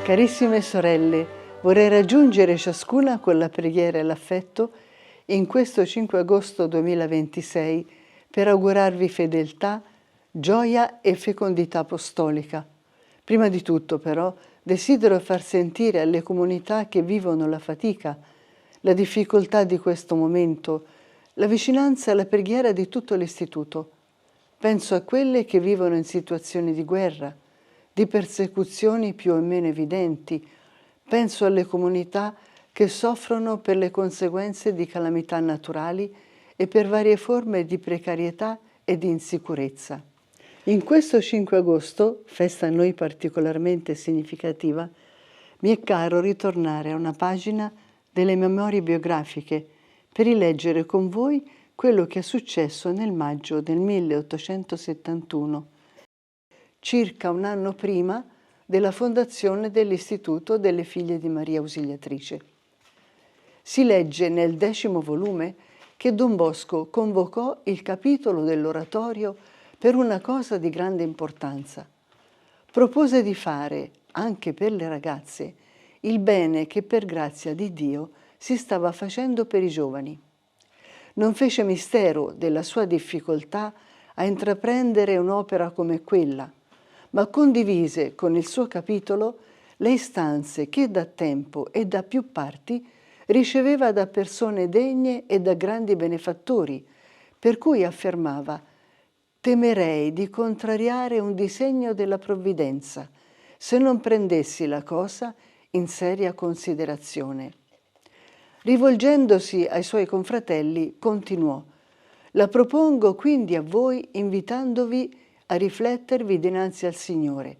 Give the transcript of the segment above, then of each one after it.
Carissime sorelle, vorrei raggiungere ciascuna con la preghiera e l'affetto in questo 5 agosto 2026 per augurarvi fedeltà, gioia e fecondità apostolica. Prima di tutto, però, desidero far sentire alle comunità che vivono la fatica, la difficoltà di questo momento, la vicinanza e la preghiera di tutto l'Istituto. Penso a quelle che vivono in situazioni di guerra, di persecuzioni più o meno evidenti. Penso alle comunità che soffrono per le conseguenze di calamità naturali e per varie forme di precarietà e di insicurezza. In questo 5 agosto, festa a noi particolarmente significativa, mi è caro ritornare a una pagina delle memorie biografiche per rileggere con voi quello che è successo nel maggio del 1871, circa un anno prima della fondazione dell'Istituto delle Figlie di Maria Ausiliatrice. Si legge nel 10° volume che Don Bosco convocò il capitolo dell'oratorio per una cosa di grande importanza. Propose di fare, anche per le ragazze, il bene che per grazia di Dio si stava facendo per i giovani. Non fece mistero della sua difficoltà a intraprendere un'opera come quella, ma condivise con il suo capitolo le istanze che da tempo e da più parti riceveva da persone degne e da grandi benefattori, per cui affermava: «Temerei di contrariare un disegno della provvidenza, se non prendessi la cosa in seria considerazione». Rivolgendosi ai suoi confratelli, continuò: «La propongo quindi a voi invitandovi a riflettervi dinanzi al Signore,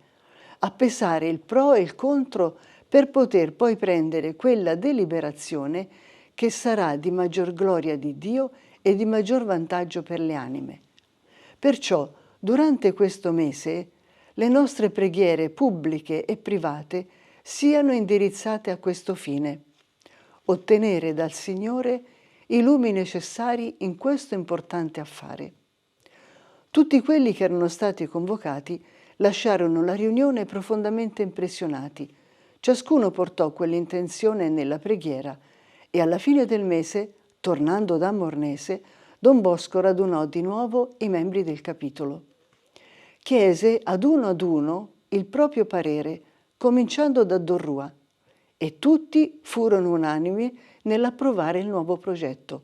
a pesare il pro e il contro per poter poi prendere quella deliberazione che sarà di maggior gloria di Dio e di maggior vantaggio per le anime. Perciò, durante questo mese, le nostre preghiere pubbliche e private siano indirizzate a questo fine: ottenere dal Signore i lumi necessari in questo importante affare». Tutti quelli che erano stati convocati lasciarono la riunione profondamente impressionati. Ciascuno portò quell'intenzione nella preghiera e alla fine del mese, tornando da Mornese, Don Bosco radunò di nuovo i membri del capitolo. Chiese ad uno il proprio parere, cominciando da Don Rua, e tutti furono unanimi nell'approvare il nuovo progetto.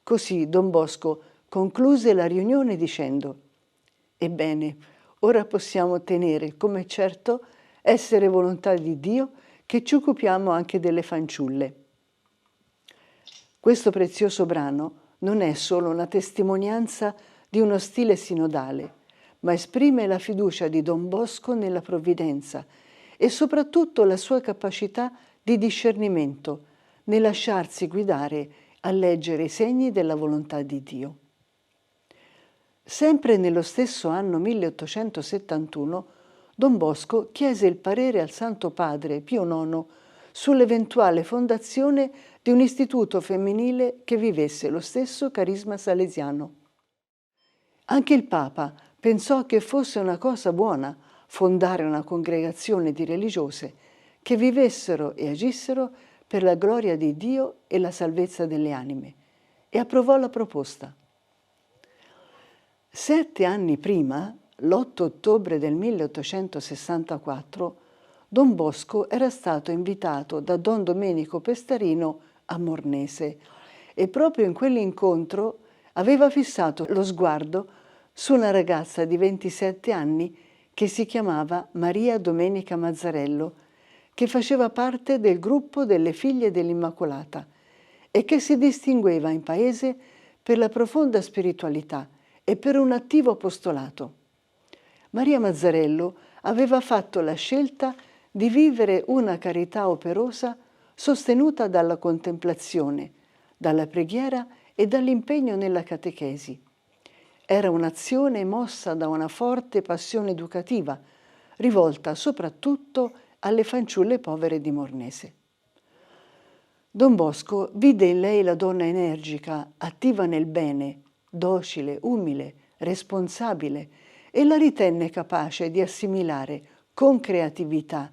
Così Don Bosco concluse la riunione dicendo: «Ebbene, ora possiamo tenere come certo essere volontà di Dio che ci occupiamo anche delle fanciulle». Questo prezioso brano non è solo una testimonianza di uno stile sinodale, ma esprime la fiducia di Don Bosco nella provvidenza e soprattutto la sua capacità di discernimento nel lasciarsi guidare a leggere i segni della volontà di Dio. Sempre nello stesso anno 1871, Don Bosco chiese il parere al Santo Padre Pio IX sull'eventuale fondazione di un istituto femminile che vivesse lo stesso carisma salesiano. Anche il Papa pensò che fosse una cosa buona fondare una congregazione di religiose che vivessero e agissero per la gloria di Dio e la salvezza delle anime, e approvò la proposta. 7 anni prima, l'8 ottobre del 1864, Don Bosco era stato invitato da Don Domenico Pestarino a Mornese e proprio in quell'incontro aveva fissato lo sguardo su una ragazza di 27 anni che si chiamava Maria Domenica Mazzarello, che faceva parte del gruppo delle Figlie dell'Immacolata e che si distingueva in paese per la profonda spiritualità e per un attivo apostolato. Maria Mazzarello aveva fatto la scelta di vivere una carità operosa sostenuta dalla contemplazione, dalla preghiera e dall'impegno nella catechesi. Era un'azione mossa da una forte passione educativa, rivolta soprattutto alle fanciulle povere di Mornese. Don Bosco vide in lei la donna energica, attiva nel bene, docile, umile, responsabile, e la ritenne capace di assimilare con creatività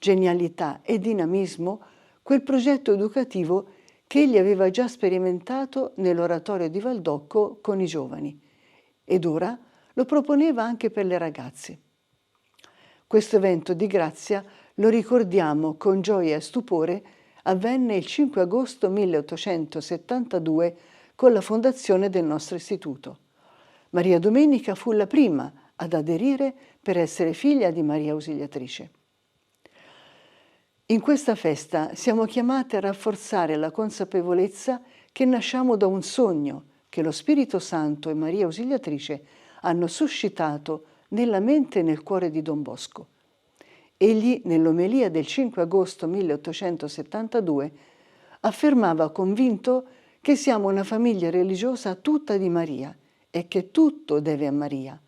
genialità e dinamismo quel progetto educativo che egli aveva già sperimentato nell'oratorio di Valdocco con i giovani ed ora lo proponeva anche per le ragazze. Questo evento di grazia, lo ricordiamo con gioia e stupore, avvenne il 5 agosto 1872 con la fondazione del nostro istituto. Maria Domenica fu la prima ad aderire per essere figlia di Maria Ausiliatrice. In questa festa siamo chiamate a rafforzare la consapevolezza che nasciamo da un sogno che lo Spirito Santo e Maria Ausiliatrice hanno suscitato nella mente e nel cuore di Don Bosco. Egli, nell'omelia del 5 agosto 1872, affermava convinto che siamo una famiglia religiosa tutta di Maria e che tutto deve a Maria,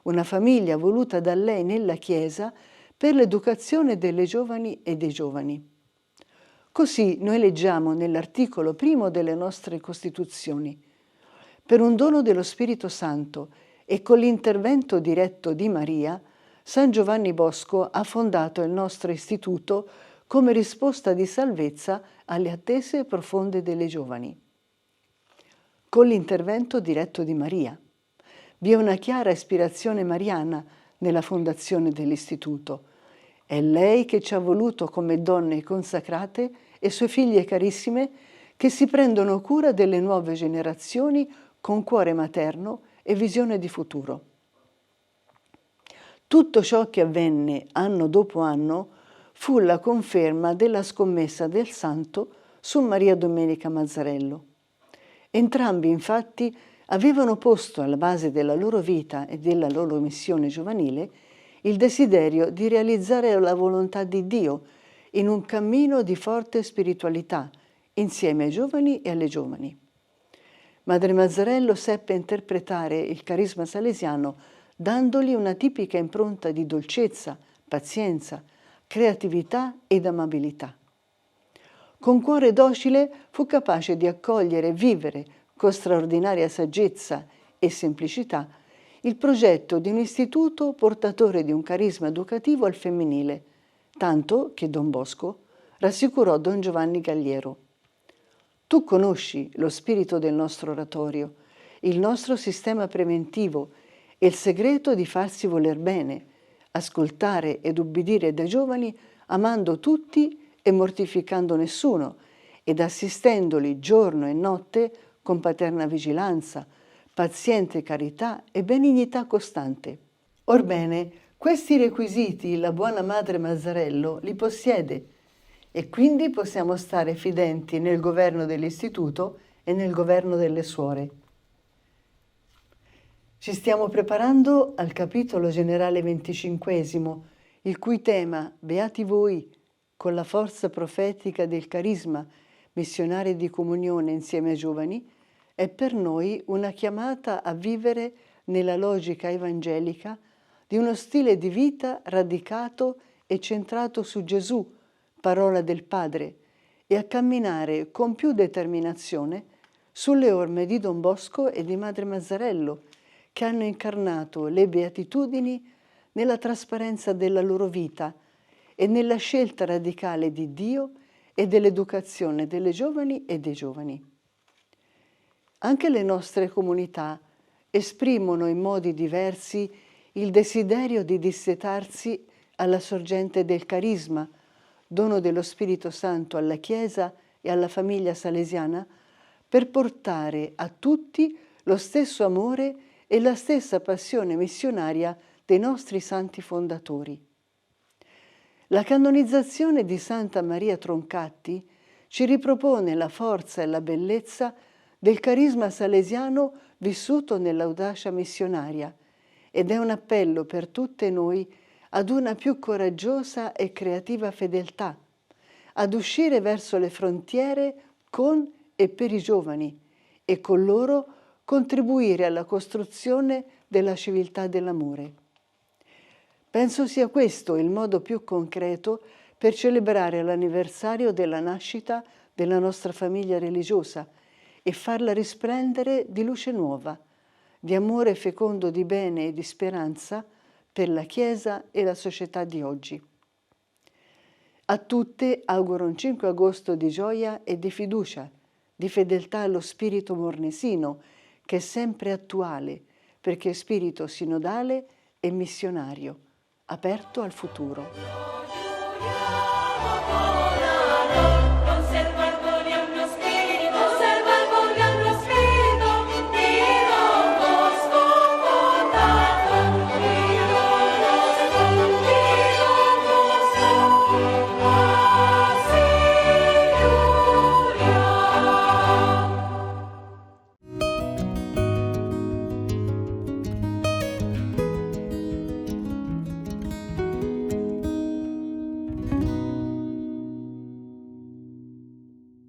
una famiglia voluta da lei nella Chiesa per l'educazione delle giovani e dei giovani. Così noi leggiamo nell'articolo 1 delle nostre Costituzioni: per un dono dello Spirito Santo e con l'intervento diretto di Maria, San Giovanni Bosco ha fondato il nostro istituto come risposta di salvezza alle attese profonde delle giovani. Con l'intervento diretto di Maria. Vi è una chiara ispirazione mariana nella fondazione dell'istituto. È lei che ci ha voluto come donne consacrate e sue figlie carissime che si prendono cura delle nuove generazioni con cuore materno e visione di futuro. Tutto ciò che avvenne anno dopo anno fu la conferma della scommessa del Santo su Maria Domenica Mazzarello. Entrambi, infatti, avevano posto alla base della loro vita e della loro missione giovanile il desiderio di realizzare la volontà di Dio in un cammino di forte spiritualità, insieme ai giovani e alle giovani. Madre Mazzarello seppe interpretare il carisma salesiano dandogli una tipica impronta di dolcezza, pazienza, creatività ed amabilità. Con cuore docile fu capace di accogliere e vivere con straordinaria saggezza e semplicità il progetto di un istituto portatore di un carisma educativo al femminile, tanto che Don Bosco rassicurò Don Giovanni Galliero. Tu conosci lo spirito del nostro oratorio, il nostro sistema preventivo e il segreto di farsi voler bene, ascoltare ed ubbidire dai giovani, amando tutti e mortificando nessuno, ed assistendoli giorno e notte con paterna vigilanza, paziente carità e benignità costante. Orbene, questi requisiti la buona Madre Mazzarello li possiede e quindi possiamo stare fidenti nel governo dell'istituto e nel governo delle suore. Ci stiamo preparando al capitolo generale 25, il cui tema, Beati voi, con la forza profetica del carisma missionari di comunione insieme ai giovani, è per noi una chiamata a vivere nella logica evangelica di uno stile di vita radicato e centrato su Gesù, parola del Padre, e a camminare con più determinazione sulle orme di Don Bosco e di Madre Mazzarello, che hanno incarnato le beatitudini nella trasparenza della loro vita e nella scelta radicale di Dio e dell'educazione delle giovani e dei giovani. Anche le nostre comunità esprimono in modi diversi il desiderio di dissetarsi alla sorgente del carisma, dono dello Spirito Santo alla Chiesa e alla famiglia salesiana, per portare a tutti lo stesso amore e la stessa passione missionaria dei nostri santi fondatori. La canonizzazione di Santa Maria Troncatti ci ripropone la forza e la bellezza del carisma salesiano vissuto nell'audacia missionaria ed è un appello per tutte noi ad una più coraggiosa e creativa fedeltà, ad uscire verso le frontiere con e per i giovani e con loro contribuire alla costruzione della civiltà dell'amore. Penso sia questo il modo più concreto per celebrare l'anniversario della nascita della nostra famiglia religiosa e farla risplendere di luce nuova, di amore fecondo di bene e di speranza per la Chiesa e la società di oggi. A tutte auguro un 5 agosto di gioia e di fiducia, di fedeltà allo spirito mornesino, che è sempre attuale, perché è spirito sinodale e missionario, aperto al futuro.